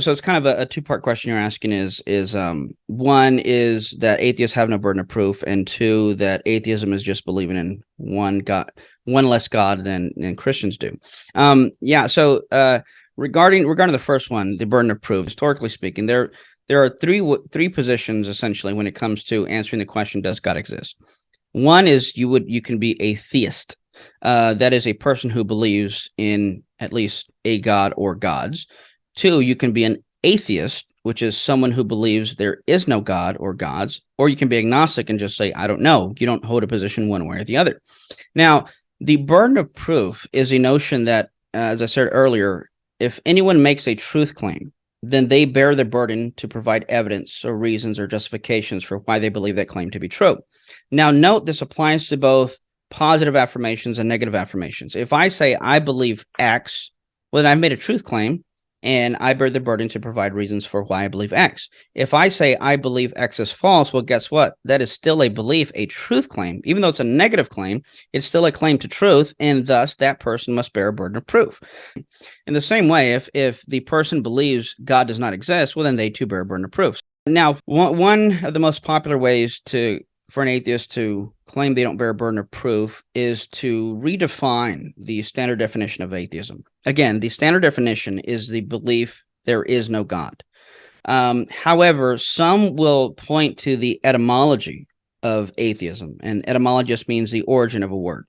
So it's kind of a two-part question you're asking one is that atheists have no burden of proof, and two, that atheism is just believing in one God, one less God than Christians do. Yeah. So regarding the first one, the burden of proof, historically speaking, there are three positions essentially when it comes to answering the question, does God exist? One is you can be a theist. That is a person who believes in at least a God or gods. Two, you can be an atheist, which is someone who believes there is no God or gods, or you can be agnostic and just say, I don't know. You don't hold a position one way or the other. Now, the burden of proof is a notion that, as I said earlier, if anyone makes a truth claim, then they bear the burden to provide evidence or reasons or justifications for why they believe that claim to be true. Now, note this applies to both positive affirmations and negative affirmations. If I say I believe X, well, then I've made a truth claim, and I bear the burden to provide reasons for why I believe X. If I say I believe X is false, well, guess what? That is still a belief, a truth claim. Even though it's a negative claim, it's still a claim to truth, and thus that person must bear a burden of proof. In the same way, if the person believes God does not exist, well, then they too bear a burden of proof. Now, one of the most popular ways for an atheist to claim they don't bear a burden of proof is to redefine the standard definition of atheism. Again, the standard definition is the belief there is no God. However, some will point to the etymology of atheism, and etymology just means the origin of a word.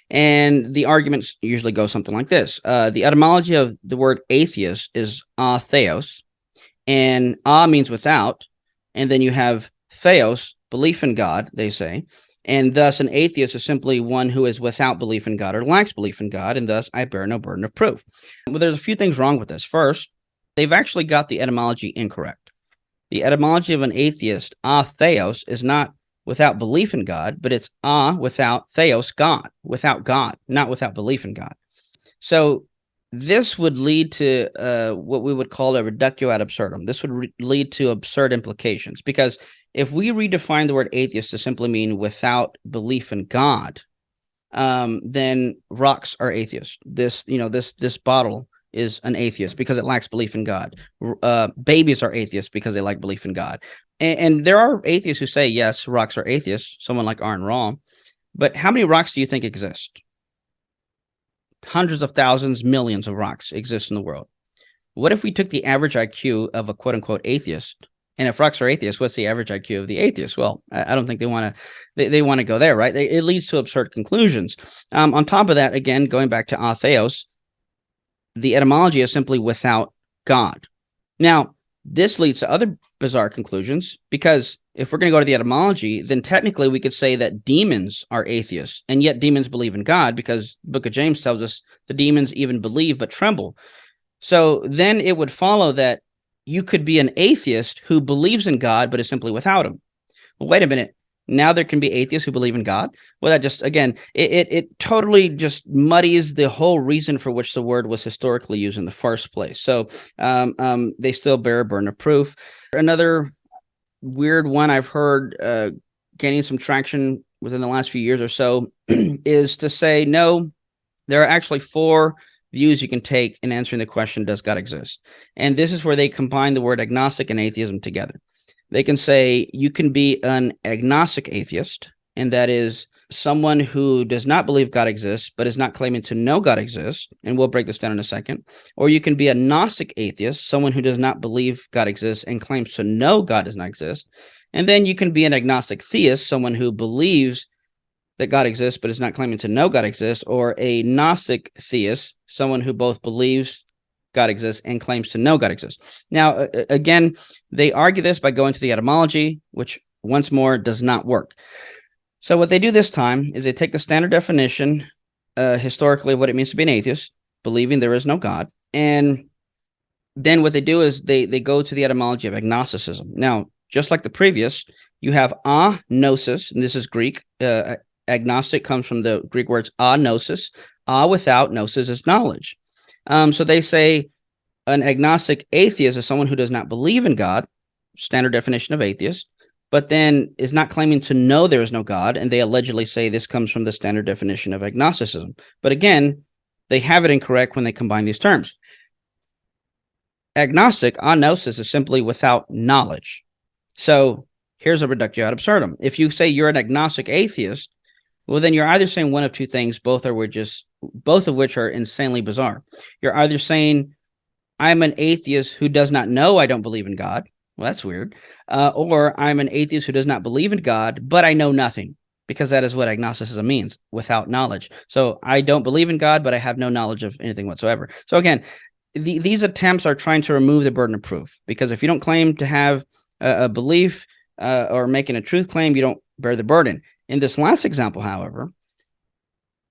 And the arguments usually go something like this. The etymology of the word atheist is atheos, and means without, and then you have theos, belief in God, they say, and thus an atheist is simply one who is without belief in God or lacks belief in God, and thus I bear no burden of proof. Well, there's a few things wrong with this. First, they've actually got the etymology incorrect. The etymology of an atheist, theos, is not without belief in God, but it's without theos, God, without God, not without belief in God. So this would lead to what we would call a reductio ad absurdum. This would lead to absurd implications, because if we redefine the word atheist to simply mean without belief in God, then rocks are atheists. This bottle is an atheist because it lacks belief in God. Babies are atheists because they lack belief in God. And there are atheists who say, yes, rocks are atheists, someone like Aaron Raw. But how many rocks do you think exist? Hundreds of thousands, millions of rocks exist in the world. What if we took the average IQ of a quote-unquote atheist? And if rocks are atheists, what's the average IQ of the atheist? Well, I don't think they want to. They want to go there, right? It leads to absurd conclusions. On top of that, again, going back to atheos, the etymology is simply without God. Now, this leads to other bizarre conclusions, because if we're going to go to the etymology, then technically we could say that demons are atheists, and yet demons believe in God, because the book of James tells us the demons even believe but tremble. So then it would follow that you could be an atheist who believes in God but is simply without him. Well, wait a minute. Now there can be atheists who believe in God? Well, that just, again, it totally just muddies the whole reason for which the word was historically used in the first place. So they still bear a burden of proof. Another weird one I've heard gaining some traction within the last few years or so is to say, no, there are actually four views you can take in answering the question, does God exist? And this is where they combine the word agnostic and atheism together. They can say you can be an agnostic atheist, and that is someone who does not believe God exists, but is not claiming to know God exists. And we'll break this down in a second. Or you can be a Gnostic atheist, someone who does not believe God exists and claims to know God does not exist. And then you can be an agnostic theist, someone who believes that God exists, but is not claiming to know God exists, or a Gnostic theist, someone who both believes God exists and claims to know God exists. Now, again, they argue this by going to the etymology, which once more does not work. So what they do this time is they take the standard definition, historically, of what it means to be an atheist, believing there is no God, and then what they do is they go to the etymology of agnosticism. Now, just like the previous, you have agnosis, and this is Greek. Agnostic comes from the Greek words agnosis. Without gnosis is knowledge. So they say an agnostic atheist is someone who does not believe in God, standard definition of atheist, but then is not claiming to know there is no God, and they allegedly say this comes from the standard definition of agnosticism. But again, they have it incorrect when they combine these terms. Agnostic, agnosis, is simply without knowledge. So here's a reductio ad absurdum. If you say you're an agnostic atheist, well, then you're either saying one of two things, both of which are insanely bizarre. You're either saying I'm an atheist who does not know I don't believe in God. Well, that's weird. Or I'm an atheist who does not believe in God, but I know nothing, because that is what agnosticism means, without knowledge. So I don't believe in God, but I have no knowledge of anything whatsoever. So again, these attempts are trying to remove the burden of proof, because if you don't claim to have a belief or making a truth claim, you don't bear the burden. In this last example, however,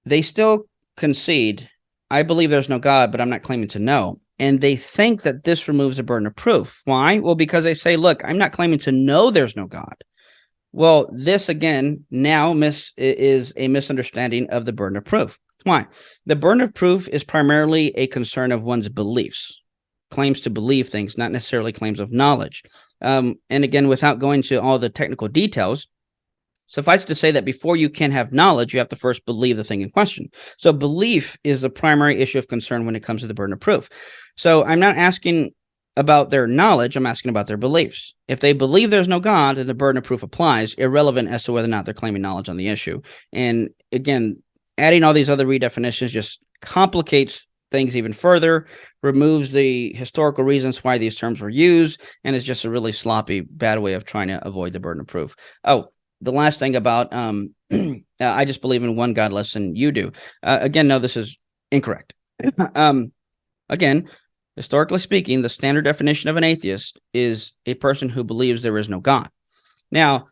they still concede, I believe there's no God, but I'm not claiming to know. And they think that this removes the burden of proof. Why? Well, because they say, look, I'm not claiming to know there's no God. Well, this, again, now is a misunderstanding of the burden of proof. Why? The burden of proof is primarily a concern of one's beliefs, claims to believe things, not necessarily claims of knowledge. And again, without going to all the technical details, suffice to say that before you can have knowledge, you have to first believe the thing in question. So belief is the primary issue of concern when it comes to the burden of proof. So I'm not asking about their knowledge, I'm asking about their beliefs. If they believe there's no God, then the burden of proof applies, irrelevant as to whether or not they're claiming knowledge on the issue. And again, adding all these other redefinitions just complicates things even further, removes the historical reasons why these terms were used, and is just a really sloppy, bad way of trying to avoid the burden of proof. Oh, the last thing about I just believe in one God less than you do. Again, no, this is incorrect. Again, historically speaking, the standard definition of an atheist is a person who believes there is no God. Now,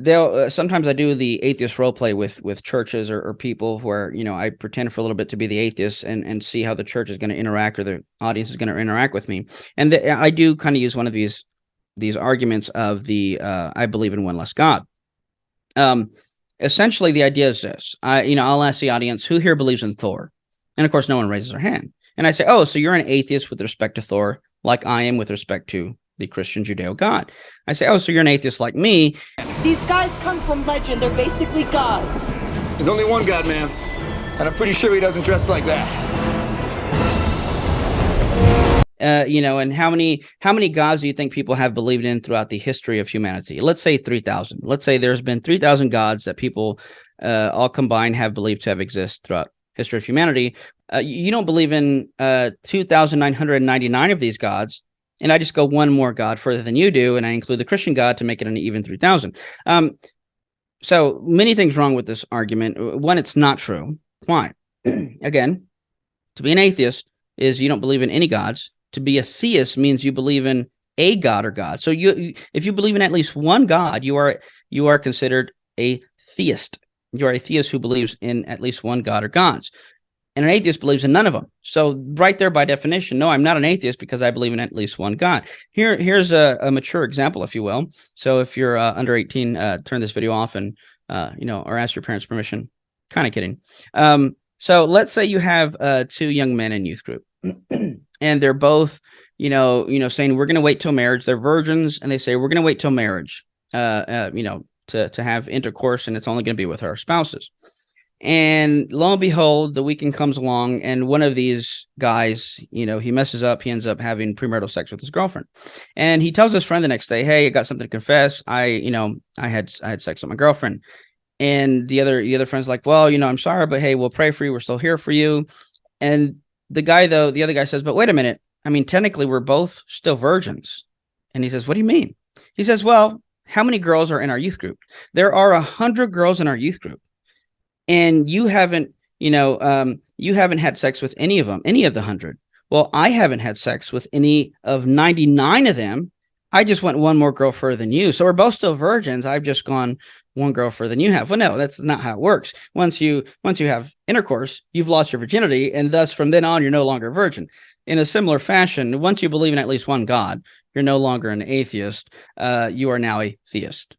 they'll sometimes I do the atheist role play with churches or people where, I pretend for a little bit to be the atheist and see how the church is going to interact, or the audience is going to interact with me. And I do kind of use one of these arguments of the I believe in one less God. Essentially, the idea is this: I'll ask the audience, who here believes in Thor? And of course, no one raises their hand. And I say, oh, so you're an atheist with respect to Thor, like I am with respect to the Christian Judeo God. I say, oh, so you're an atheist like me. These guys come from legend. They're basically gods. There's only one God, man. And I'm pretty sure he doesn't dress like that. And how many gods do you think people have believed in throughout the history of humanity? Let's say 3,000. Let's say there's been 3,000 gods that people all combined have believed to have existed throughout history of humanity. You don't believe in 2,999 of these gods, and I just go one more God further than you do, and I include the Christian God to make it an even 3,000. So many things wrong with this argument. One, it's not true. Why? Again, to be an atheist is you don't believe in any gods. To be a theist means you believe in a God or God. So if you believe in at least one God, you are considered a theist. You are a theist who believes in at least one God or gods. And an atheist believes in none of them. So right there, by definition, no, I'm not an atheist because I believe in at least one God. Here's a mature example, if you will. So if you're under 18, turn this video off and, or ask your parents' permission. Kind of kidding. So let's say you have two young men in youth group, and they're both, saying we're going to wait till marriage. They're virgins, and they say we're going to wait till marriage, to have intercourse, and it's only going to be with our spouses. And lo and behold, the weekend comes along, and one of these guys, he messes up. He ends up having premarital sex with his girlfriend, and he tells his friend the next day, "Hey, I got something to confess. I had sex with my girlfriend." And the other friend's like, "Well, I'm sorry, but hey, we'll pray for you. We're still here for you." And the other guy says, "But wait a minute. I mean, technically, we're both still virgins." And he says, "What do you mean?" He says, "Well, how many girls are in our youth group? There are 100 girls in our youth group. And you haven't had sex with any of them, any of the 100. Well, I haven't had sex with any of 99 of them. I just went one more girl further than you. So we're both still virgins. I've just gone one girl further than you have." Well, no, that's not how it works. Once you have intercourse, you've lost your virginity, and thus from then on, you're no longer a virgin. In a similar fashion, once you believe in at least one God, you're no longer an atheist. You are now a theist.